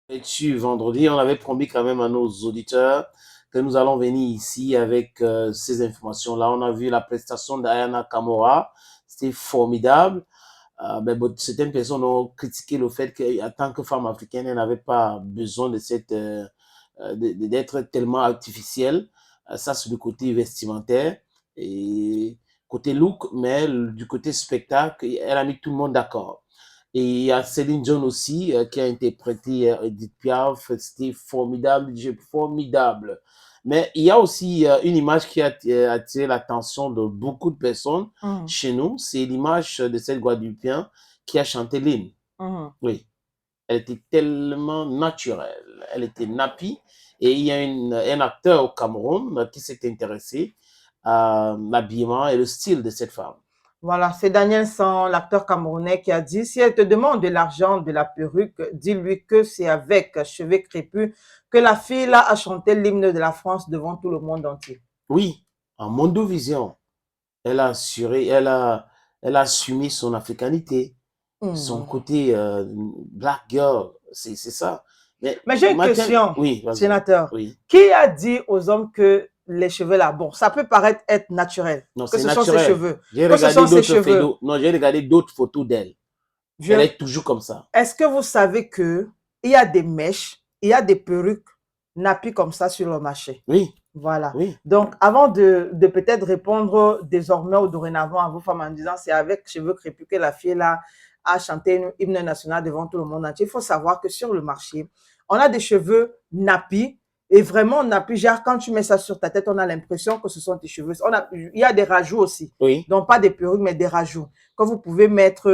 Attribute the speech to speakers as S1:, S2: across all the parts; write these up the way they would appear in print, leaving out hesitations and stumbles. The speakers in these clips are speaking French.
S1: Tu vendredi, on avait promis quand même à nos auditeurs que nous allons venir ici avec ces informations-là. On a vu la prestation d'Ayana Kamora, c'était formidable. Certaines personnes ont critiqué le fait qu'en tant que femme africaine, elle n'avait pas besoin de d'être tellement artificielle. Ça, c'est du côté vestimentaire et côté look, mais du côté spectacle, elle a mis tout le monde d'accord. Et il y a Céline Dion aussi qui a interprété Edith Piaf. C'était formidable, formidable. Mais il y a aussi une image qui a attiré l'attention de beaucoup de personnes
S2: Mhm,
S1: chez nous. C'est l'image de cette Guadeloupéenne qui a chanté l'hymne.
S2: mhm.
S1: Oui, elle était tellement naturelle. Elle était nappie. Et il y a un acteur au Cameroun qui s'est intéressé à l'habillement et le style de cette femme.
S2: Voilà, c'est Daniel San, l'acteur camerounais, qui a dit, si elle te demande de l'argent de la perruque, dis-lui que c'est avec cheveux crépus que la fille là a chanté l'hymne de la France devant tout le monde entier.
S1: Oui, en Mondovision, elle a assuré, elle a assumé son africanité, son
S2: Hmm.
S1: côté black girl, c'est ça. Mais
S2: Mais j'ai une
S1: Martin,
S2: question,
S1: oui, vas-y,
S2: sénateur.
S1: oui.
S2: Qui a dit aux hommes que les cheveux là, bon, ça peut paraître être naturel,
S1: Non,
S2: que
S1: c'est
S2: ce sont ses
S1: naturel.
S2: cheveux,
S1: J'ai
S2: que ce
S1: regardé
S2: sont ses
S1: d'autres
S2: cheveux.
S1: photos. Non, j'ai regardé d'autres photos d'elle. Elle
S2: Je,
S1: est toujours comme ça.
S2: Est-ce que vous savez que il y a des mèches, il y a des perruques nappies comme ça sur le marché?
S1: Oui,
S2: Voilà.
S1: oui.
S2: Donc, avant de peut-être répondre désormais ou dorénavant à vos femmes en disant c'est avec cheveux crépus que la fille là a chanté une hymne national devant tout le monde entier, il faut savoir que sur le marché, on a des cheveux nappis et vraiment nappis. Genre, quand tu mets ça sur ta tête, on a l'impression que ce sont tes cheveux. Il y a des rajouts aussi.
S1: Oui,
S2: Donc, pas des perruques, mais des rajouts que vous pouvez mettre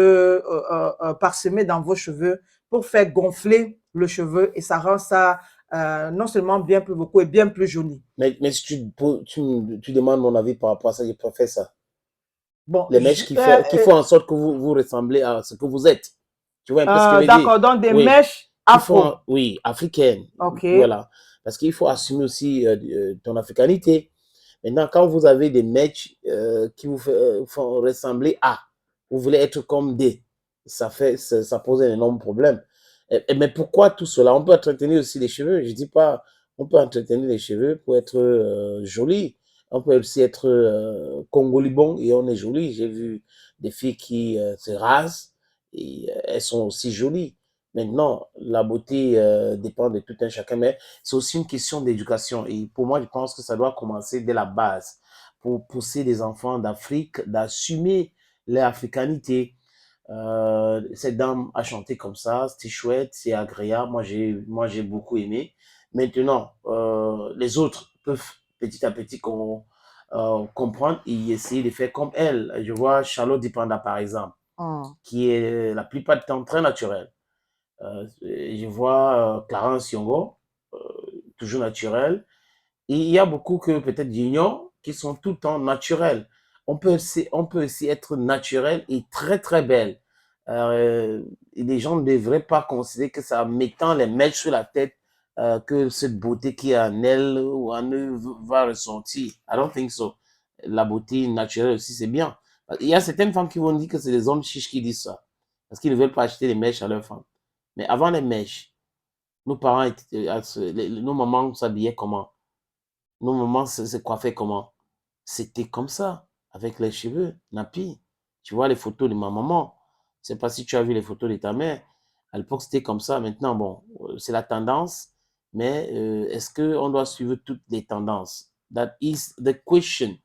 S2: parsemer dans vos cheveux pour faire gonfler le cheveu et ça rend ça non seulement bien plus beaucoup et bien plus joli.
S1: mais si tu demandes mon avis par rapport à ça, je préfère ça.
S2: Bon,
S1: Les mèches qui font en sorte que vous ressemblez à ce que vous êtes. Tu vois un peu ce que je veux dire?
S2: d'accord, donc des
S1: Oui,
S2: mèches afro.
S1: oui, africaine.
S2: Ok.
S1: Voilà. Parce qu'il faut assumer aussi ton africanité. Maintenant, quand vous avez des mèches qui vous font ressembler à, vous voulez être comme des, ça pose un énorme problème. Mais pourquoi tout cela? On peut entretenir aussi les cheveux. Je dis pas, on peut entretenir les cheveux pour être joli. On peut aussi être congolibon et on est joli. J'ai vu des filles qui se rasent et elles sont aussi jolies. Maintenant, la beauté dépend de tout un chacun, mais c'est aussi une question d'éducation. Et pour moi, je pense que ça doit commencer dès la base pour pousser les enfants d'Afrique d'assumer leur africanité. Cette dame a chanté comme ça, c'était chouette, c'est agréable. Moi, j'ai beaucoup aimé. Maintenant, les autres peuvent petit à petit comprendre et essayer de faire comme elle. Je vois Charlotte Dipanda, par exemple,
S2: Hmm.
S1: qui est la plupart du temps très naturelle. Je vois Clarence Yongo, euh, toujours naturel. Et il y a beaucoup que peut-être j'ignore qui sont tout le temps naturels. On peut aussi être naturel et très très belle. Et les gens ne devraient pas considérer que c'est en mettant les mèches sur la tête que cette beauté qui est en elle ou en eux va ressortir. I don't think so. La beauté naturelle aussi, c'est bien. Il y a certaines femmes qui vont dire que c'est les hommes chiches qui disent ça. Parce qu'ils ne veulent pas acheter les mèches à leurs femmes. Mais avant les mèches, nos parents, nos mamans s'habillaient comment? Nos mamans se coiffaient comment? C'était comme ça, avec les cheveux nappis. Tu vois les photos de ma maman. Je ne sais pas si tu as vu les photos de ta mère. À l'époque, c'était comme ça. Maintenant, bon, c'est la tendance. Mais est-ce qu'on doit suivre toutes les tendances? That is the question.